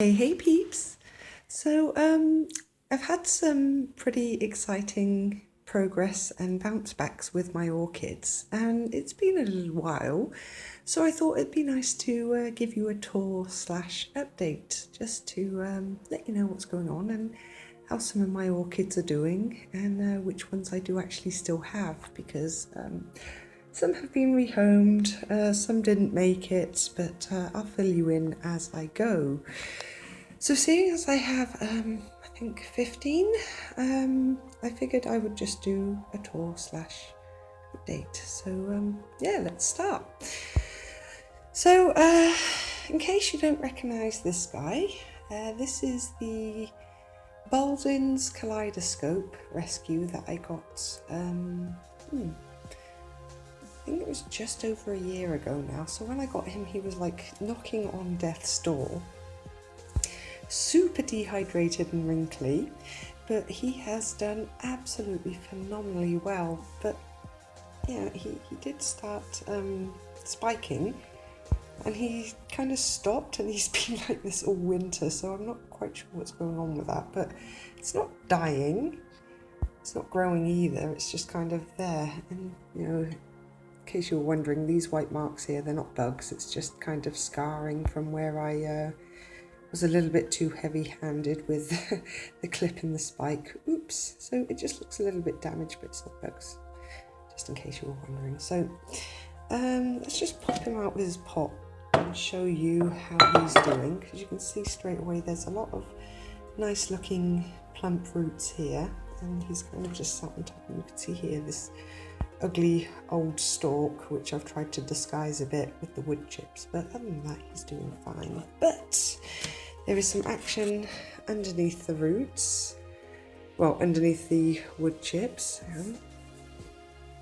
Hey peeps! So I've had some pretty exciting progress and bounce backs with my orchids, and it's been a little while, so I thought it'd be nice to give you a tour slash update, just to let you know what's going on and how some of my orchids are doing, and which ones I do actually still have, because some have been rehomed, some didn't make it, but I'll fill you in as I go. So seeing as I have, I think 15, I figured I would just do a tour slash update. So yeah, let's start. So in case you don't recognise this guy, this is the Baldwin's Kaleidoscope rescue that I got, I think it was just over a year ago now. So when I got him, he was like knocking on death's door. Super dehydrated and wrinkly, but he has done absolutely phenomenally well. But yeah, he did start spiking, and he kind of stopped, and he's been like this all winter, so I'm not quite sure what's going on with that. But it's not dying, it's not growing either, it's just kind of there. And you know, in case you're wondering, these white marks here, they're not bugs, it's just kind of scarring from where I was a little bit too heavy-handed with the clip and the spike. Oops, so it just looks a little bit damaged, but it's not bugs, just in case you were wondering. So let's just pop him out with his pot and show you how he's doing, because you can see straight away there's a lot of nice looking plump roots here, and he's kind of just sat on top, and you can see here this ugly old stalk, which I've tried to disguise a bit with the wood chips, but other than that he's doing fine. But there is some action underneath the roots, well, underneath the wood chips, and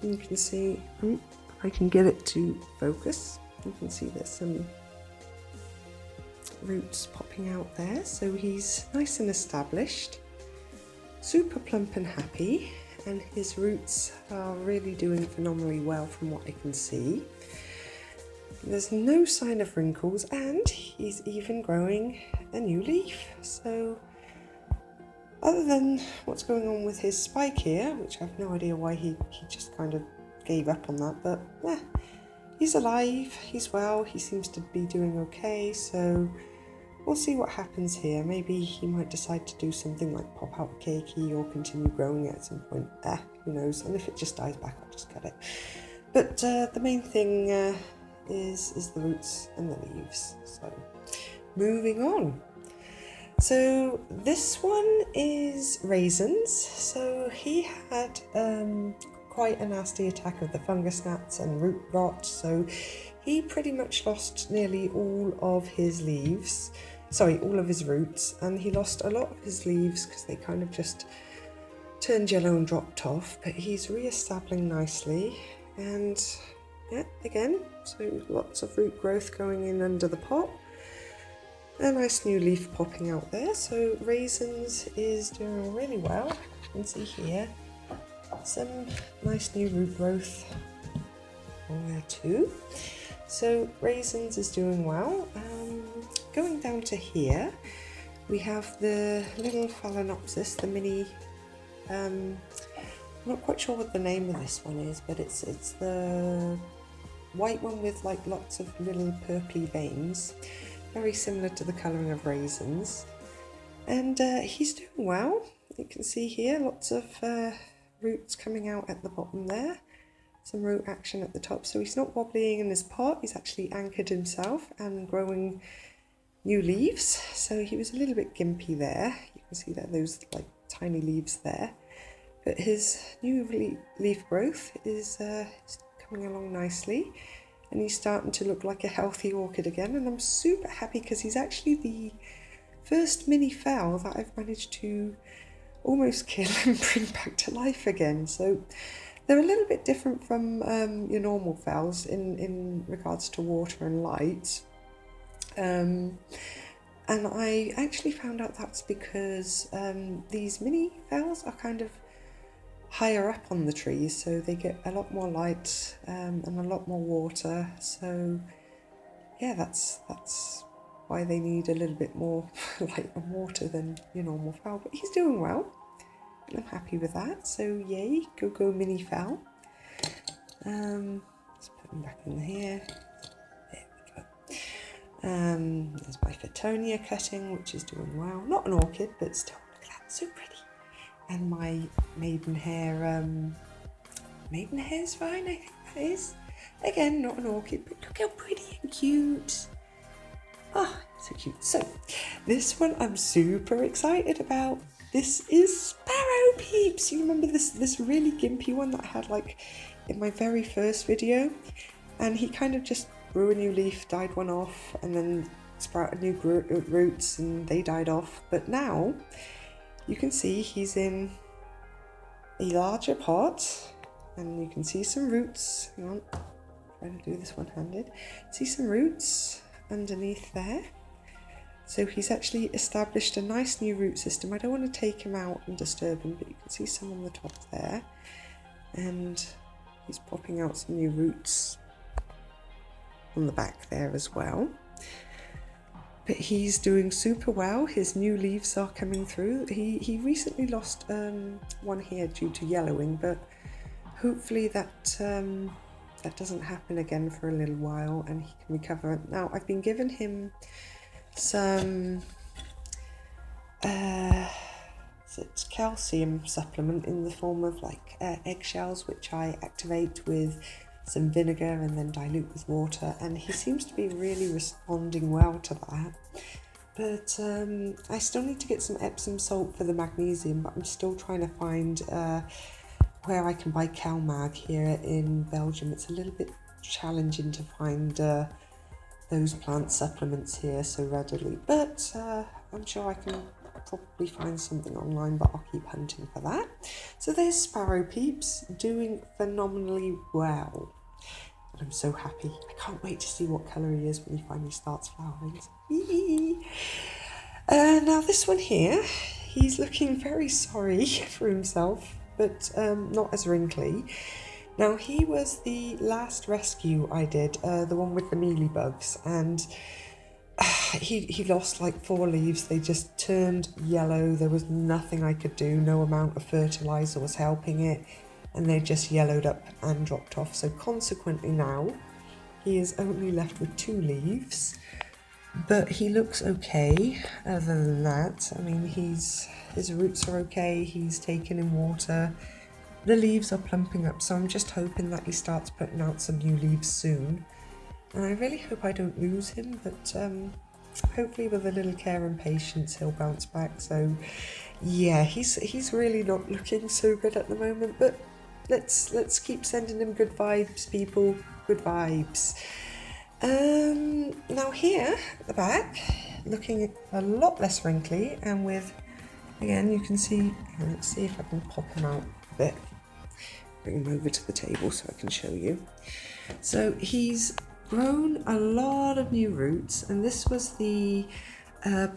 you can see, if I can get it to focus, you can see there's some roots popping out there. So he's nice and established, super plump and happy, and his roots are really doing phenomenally well from what I can see. There's no sign of wrinkles, and he's even growing a new leaf. So other than what's going on with his spike here, which I have no idea why he just kind of gave up on that, but yeah, he's alive, he's well, he seems to be doing okay, so we'll see what happens here. Maybe he might decide to do something like pop out cakey or continue growing it at some point. Who knows? And if it just dies back, I'll just cut it. But the main thing is the roots and the leaves. So moving on. So this one is Raisins. So he had quite a nasty attack of the fungus gnats and root rot. So he pretty much lost nearly all of his leaves. Sorry, all of his roots, and he lost a lot of his leaves because they kind of just turned yellow and dropped off, but he's re-establishing nicely, and yeah, again, so lots of root growth going in under the pot. A nice new leaf popping out there, so Raisins is doing really well. You can see here some nice new root growth on there too. So Raisins is doing well. Going down to here, we have the little Phalaenopsis, the mini, I'm not quite sure what the name of this one is, but it's the white one with like lots of little purpley veins, very similar to the colouring of Raisins, and he's doing well. You can see here lots of roots coming out at the bottom there, some root action at the top, so he's not wobbling in his pot, he's actually anchored himself and growing new leaves. So he was a little bit gimpy there, you can see that those like tiny leaves there, but his new leaf growth is coming along nicely, and he's starting to look like a healthy orchid again, and I'm super happy because he's actually the first mini fowl that I've managed to almost kill and bring back to life again. So they're a little bit different from your normal fowls in regards to water and light. And I actually found out that's because these mini fowls are kind of higher up on the trees, so they get a lot more light and a lot more water. So yeah, that's why they need a little bit more light and water than your normal fowl, but he's doing well and I'm happy with that. So yay, go mini fowl. Let's put him back in here. There we go. There's my Fittonia cutting, which is doing well. Not an orchid, but still, look at that, so pretty. And my maidenhair's fine, I think that is. Again, not an orchid, but look how pretty and cute. Oh, so cute. So, this one I'm super excited about. This is Sparrow Peeps. You remember this really gimpy one that I had like in my very first video? And he kind of just grew a new leaf, died one off, and then sprouted new roots and they died off. But now, you can see he's in a larger pot and you can see some roots. Hang on, I'm trying to do this one-handed. See some roots underneath there. So he's actually established a nice new root system. I don't want to take him out and disturb him, but you can see some on the top there. And he's popping out some new roots on the back there as well. But he's doing super well. His new leaves are coming through. He recently lost one here due to yellowing, but hopefully that that doesn't happen again for a little while and he can recover. Now I've been giving him some calcium supplement in the form of like eggshells, which I activate with some vinegar and then dilute with water, and he seems to be really responding well to that. But I still need to get some Epsom salt for the magnesium, but I'm still trying to find where I can buy CalMag here in Belgium. It's a little bit challenging to find those plant supplements here so readily, but I'm sure I can probably find something online, but I'll keep hunting for that. So there's Sparrow Peeps doing phenomenally well. And I'm so happy. I can't wait to see what colour he is when he finally starts flowering. Now this one here, he's looking very sorry for himself, but not as wrinkly. Now he was the last rescue I did, the one with the mealybugs, and he lost like 4 leaves. They just turned yellow. There was nothing I could do. No amount of fertilizer was helping it, and they just yellowed up and dropped off. So consequently now he is only left with 2 leaves, but he looks okay. Other than that, I mean, his roots are okay. He's taken in water. The leaves are plumping up, so I'm just hoping that he starts putting out some new leaves soon. And I really hope I don't lose him, but hopefully with a little care and patience he'll bounce back. So yeah, he's really not looking so good at the moment, but let's keep sending him good vibes, people, good vibes. Now here at the back, looking a lot less wrinkly, and with, again, you can see, let's see if I can pop him out a bit. Bring him over to the table so I can show you. So he's grown a lot of new roots, and this was the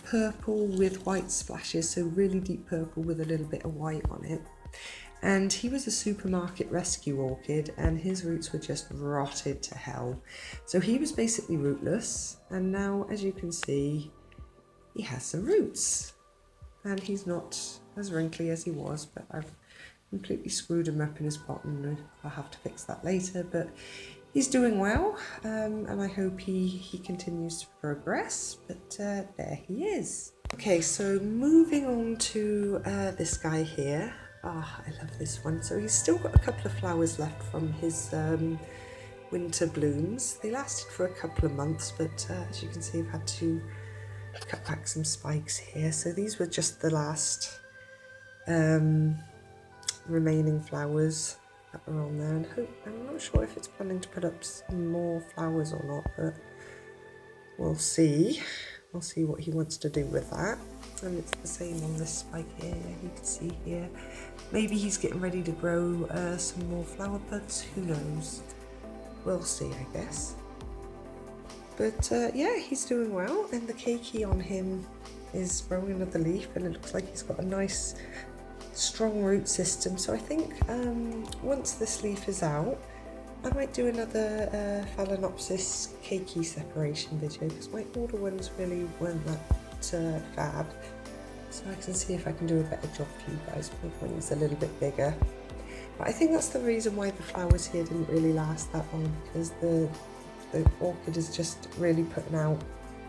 purple with white splashes, so really deep purple with a little bit of white on it. And he was a supermarket rescue orchid, and his roots were just rotted to hell. So he was basically rootless, and now, as you can see, he has some roots. And he's not as wrinkly as he was, but I've completely screwed him up in his pot, and I'll have to fix that later. But he's doing well, and I hope he continues to progress, but there he is. Okay, so moving on to this guy here. I love this one. So he's still got a couple of flowers left from his winter blooms. They lasted for a couple of months, but as you can see, I've had to cut back some spikes here. So these were just the last remaining flowers that were on there, and I'm not sure if it's planning to put up some more flowers or not, but we'll see. We'll see what he wants to do with that. And it's the same on this spike here, you can see here. Maybe he's getting ready to grow some more flower buds, who knows? We'll see, I guess. But yeah, he's doing well, and the keiki on him is growing another leaf, and it looks like he's got a nice strong root system. So I think once this leaf is out, I might do another Phalaenopsis cakey separation video because my older ones really weren't that fab. So I can see if I can do a better job for you guys. My one's a little bit bigger. But I think that's the reason why the flowers here didn't really last that long, because the orchid is just really putting out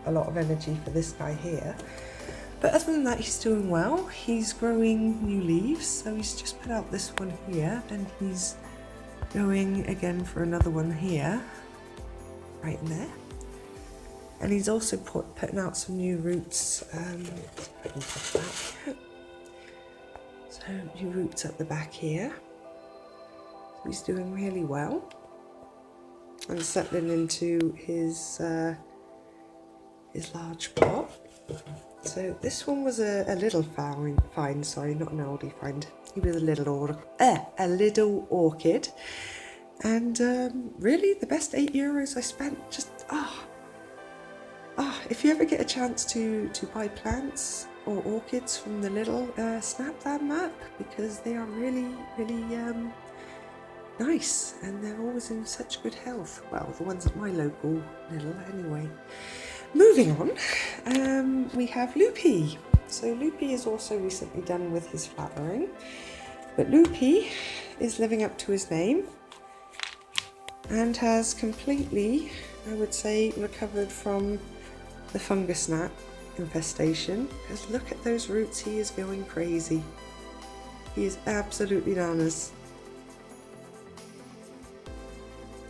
a lot of energy for this guy here. But other than that, he's doing well. He's growing new leaves, so he's just put out this one here, and he's going again for another one here, right in there. And he's also putting out some new roots. So new roots at the back here. So he's doing really well and settling into his large pot. So this one was a little find, sorry, not an oldie find. He was a little orchid, and really the best €8 I spent. Just if you ever get a chance to buy plants or orchids from the little, snap them up, because they are really nice, and they're always in such good health. Well, the ones at my local little anyway. Moving on, we have Loopy. So Loopy is also recently done with his flowering, but Loopy is living up to his name and has completely, I would say, recovered from the fungus gnat infestation, because look at those roots, he is going crazy. He is absolutely bananas.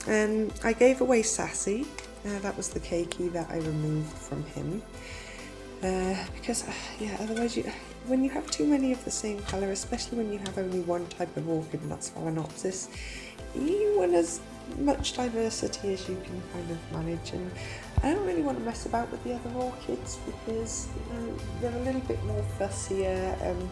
And I gave away Sassy, that was the cakey that I removed from him, because yeah, otherwise when you have too many of the same colour, especially when you have only one type of orchid, and that's Phalaenopsis, you want as much diversity as you can kind of manage. And I don't really want to mess about with the other orchids, because they're a little bit more fussier, and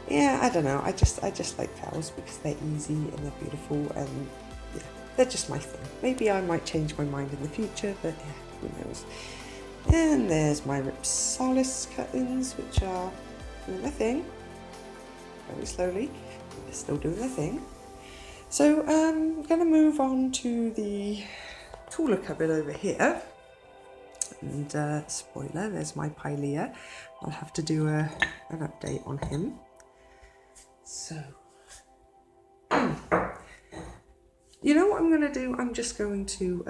yeah, I don't know, I just like phals because they're easy and they're beautiful, and yeah, they're just my thing. Maybe I might change my mind in the future, but yeah, who knows. And there's my Ripsalis cuttings, which are doing their thing very slowly. They're still doing their thing. So I'm going to move on to the taller cupboard over here. And spoiler, there's my Pilea. I'll have to do an update on him. So, you know what I'm going to do? I'm just going to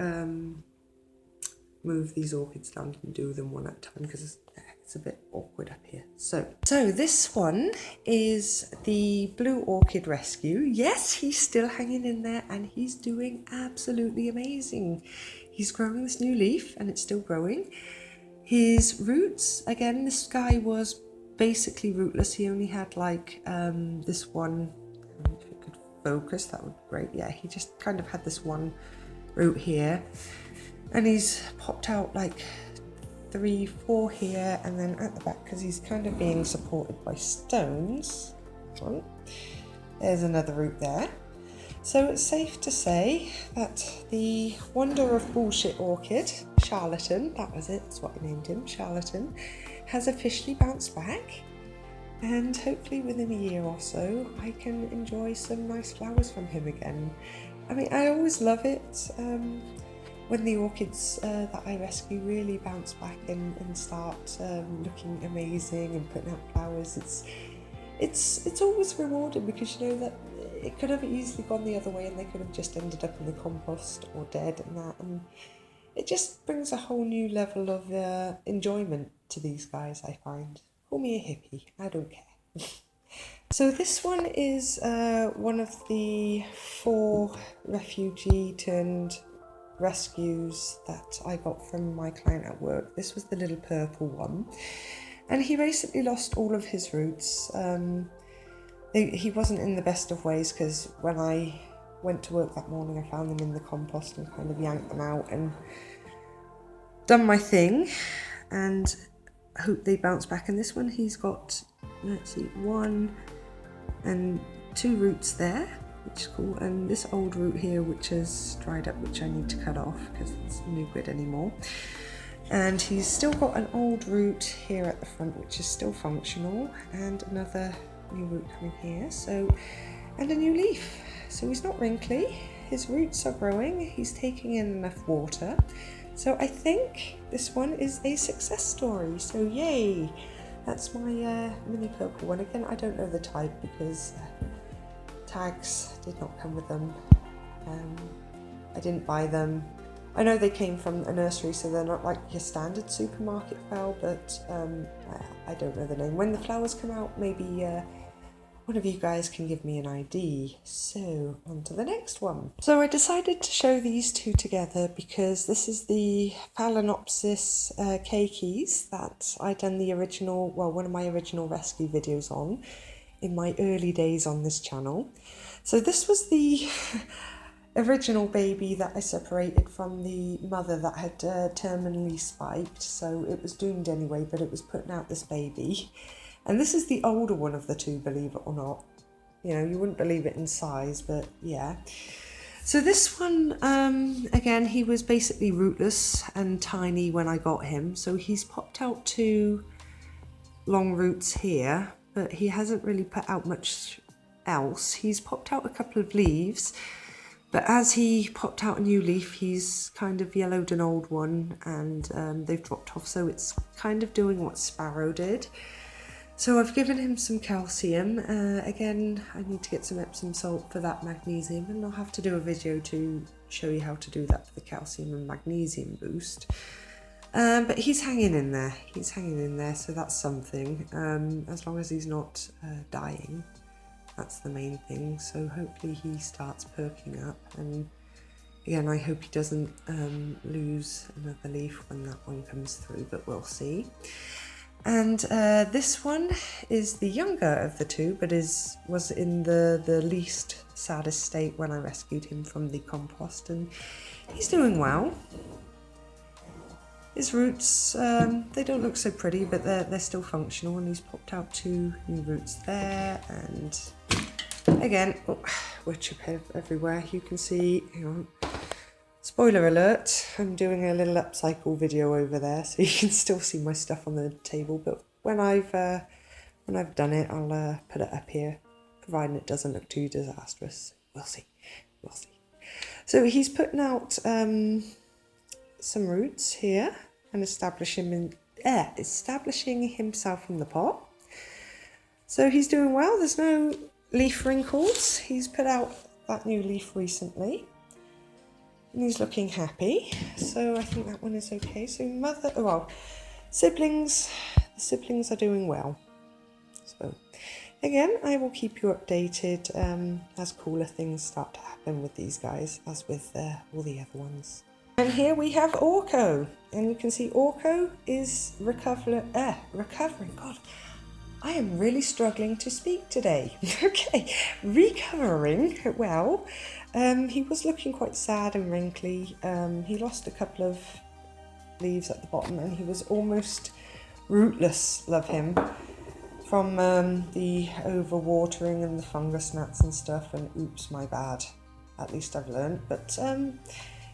move these orchids down and do them one at a time, because it's a bit awkward up here. So this one is the Blue Orchid Rescue. Yes, he's still hanging in there, and he's doing absolutely amazing. He's growing this new leaf, and it's still growing. His roots, again, this guy was basically rootless. He only had like this one, if it could focus, that would be great. Yeah, he just kind of had this one root here, and he's popped out like 3, 4 here, and then at the back, because he's kind of being supported by stones. There's another root there. So it's safe to say that the wonder of bullshit orchid, Charlatan, that was it, that's what I named him, Charlatan, has officially bounced back, and hopefully within a year or so I can enjoy some nice flowers from him again. I mean, I always love it when the orchids that I rescue really bounce back and start looking amazing and putting out flowers. It's always rewarding, because you know that it could have easily gone the other way, and they could have just ended up in the compost or dead and that, and it just brings a whole new level of enjoyment to these guys, I find. Call me a hippie, I don't care. So this one is one of the 4 refugee turned rescues that I got from my client at work. This was the little purple one, and he basically lost all of his roots. He wasn't in the best of ways, because when I went to work that morning I found them in the compost and kind of yanked them out and done my thing, and I hope they bounce back. And this one, he's got, let's see, 1 and 2 roots there, which is cool, and this old root here which has dried up, which I need to cut off because it's no good anymore. And he's still got an old root here at the front which is still functional, and another new root coming here, so, and a new leaf. So he's not wrinkly, his roots are growing, he's taking in enough water. So I think this one is a success story, so yay! That's my mini purple one. Again, I don't know the type because tags did not come with them. I didn't buy them. I know they came from a nursery, so they're not like your standard supermarket fowl, but I don't know the name. When the flowers come out, maybe one of you guys can give me an ID. So on to the next one. So I decided to show these two together because this is the Phalaenopsis cakeys that I done the original, well, one of my original rescue videos on in my early days on this channel. So this was the original baby that I separated from the mother that had terminally spiked, so it was doomed anyway, but it was putting out this baby. And this is the older one of the two, believe it or not. You know, you wouldn't believe it in size, but yeah. So this one, again, he was basically rootless and tiny when I got him, so he's popped out 2 long roots here, but he hasn't really put out much else. He's popped out a couple of leaves, but as he popped out a new leaf, he's kind of yellowed an old one, and they've dropped off, so it's kind of doing what Sparrow did. So I've given him some calcium. Again, I need to get some Epsom salt for that magnesium, and I'll have to do a video to show you how to do that for the calcium and magnesium boost. But he's hanging in there. He's hanging in there, so that's something. As long as he's not dying, that's the main thing. So hopefully he starts perking up, and again, I hope he doesn't lose another leaf when that one comes through, but we'll see. And this one is the younger of the two, but was in the least saddest state when I rescued him from the compost, and he's doing well. His roots, they don't look so pretty, but they're still functional, and he's popped out 2 new roots there. And again, oh, wood chip everywhere. You can see, hang on. Spoiler alert, I'm doing a little upcycle video over there, so you can still see my stuff on the table, but when I've done it, I'll put it up here, providing it doesn't look too disastrous. We'll see, we'll see. So he's putting out some roots here and establishing himself in the pot. So he's doing well. There's no leaf wrinkles. He's put out that new leaf recently, and he's looking happy, so I think that one is okay. So siblings, the siblings are doing well. So again, I will keep you updated as cooler things start to happen with these guys, as with all the other ones. And here we have Orco, and you can see Orco is recovering. God, I am really struggling to speak today. Okay, recovering well. He was looking quite sad and wrinkly. He lost a couple of leaves at the bottom, and he was almost rootless, love him, from the overwatering and the fungus gnats and stuff, and oops, my bad. At least I've learned. But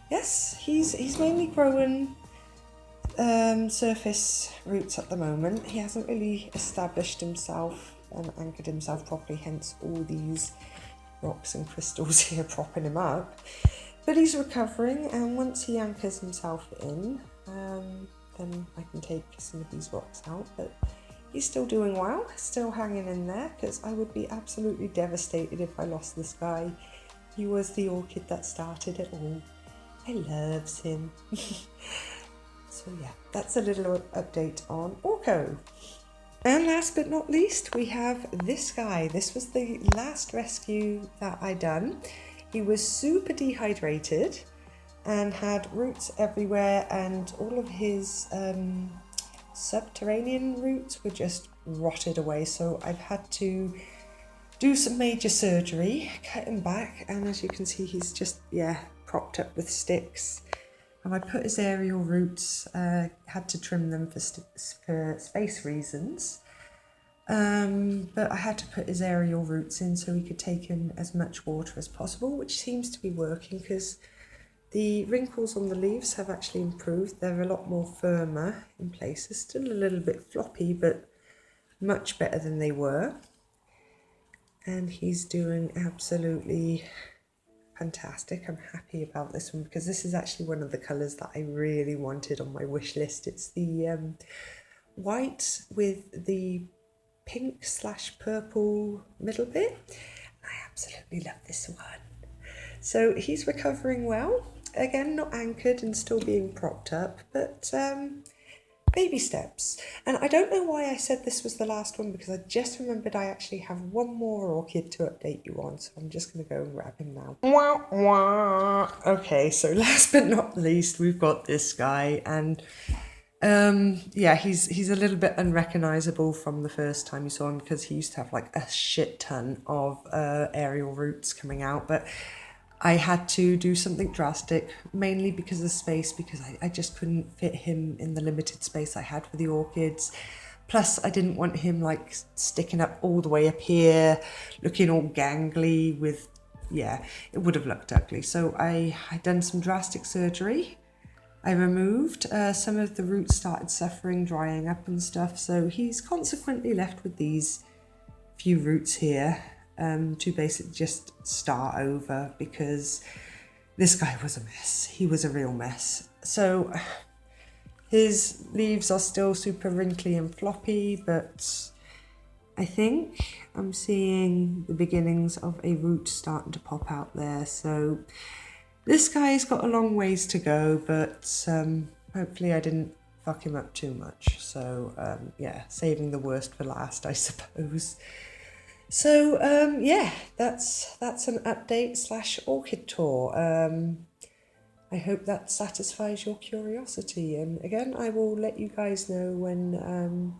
yes, he's mainly growing surface roots at the moment. He hasn't really established himself and anchored himself properly, hence all these rocks and crystals here propping him up. But he's recovering, and once he anchors himself in, then I can take some of these rocks out. But he's still doing well, still hanging in there, because I would be absolutely devastated if I lost this guy. He was the orchid that started it all. I loves him. So yeah, that's a little update on Orco. And last but not least, we have this guy. This was the last rescue that I done. He was super dehydrated and had roots everywhere, and all of his subterranean roots were just rotted away. So I've had to do some major surgery, cut him back, and as you can see, he's just, yeah, propped up with sticks. And I put his aerial roots, had to trim them for space reasons. But I had to put his aerial roots in so he could take in as much water as possible, which seems to be working, because the wrinkles on the leaves have actually improved. They're a lot more firmer in places, still a little bit floppy, but much better than they were. And he's doing absolutely fantastic. I'm happy about this one because this is actually one of the colours that I really wanted on my wish list. It's the white with the pink / purple middle bit. I absolutely love this one. So he's recovering well. Again, not anchored and still being propped up, but baby steps. And I don't know why I said this was the last one, because I just remembered I actually have one more orchid to update you on, so I'm just going to go and grab him now. Wah, wah. Okay, so last but not least, we've got this guy, and yeah, he's a little bit unrecognizable from the first time you saw him, because he used to have like a shit ton of aerial roots coming out, but I had to do something drastic, mainly because of space, because I just couldn't fit him in the limited space I had for the orchids. Plus, I didn't want him like sticking up all the way up here, looking all gangly with, yeah, it would have looked ugly. So I done some drastic surgery. I removed some of the roots, started suffering, drying up and stuff. So he's consequently left with these few roots here. To basically just start over, because this guy was a mess. He was a real mess. So his leaves are still super wrinkly and floppy, but I think I'm seeing the beginnings of a root starting to pop out there. So this guy's got a long ways to go, but hopefully I didn't fuck him up too much. So yeah, saving the worst for last, I suppose. So yeah, that's an update / orchid tour. I hope that satisfies your curiosity, and again, I will let you guys know when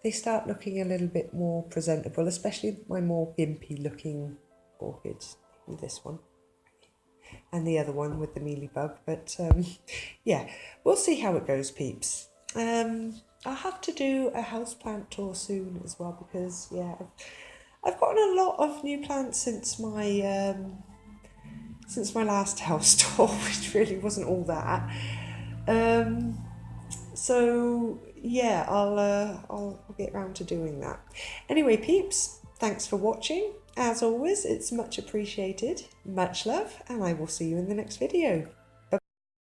they start looking a little bit more presentable, especially my more gimpy looking orchids, this one and the other one with the mealybug. But yeah, we'll see how it goes, peeps. I'll have to do a houseplant tour soon as well, because yeah, I've gotten a lot of new plants since my last house tour, which really wasn't all that. So yeah, I'll get round to doing that. Anyway, peeps, thanks for watching. As always, it's much appreciated. Much love, and I will see you in the next video.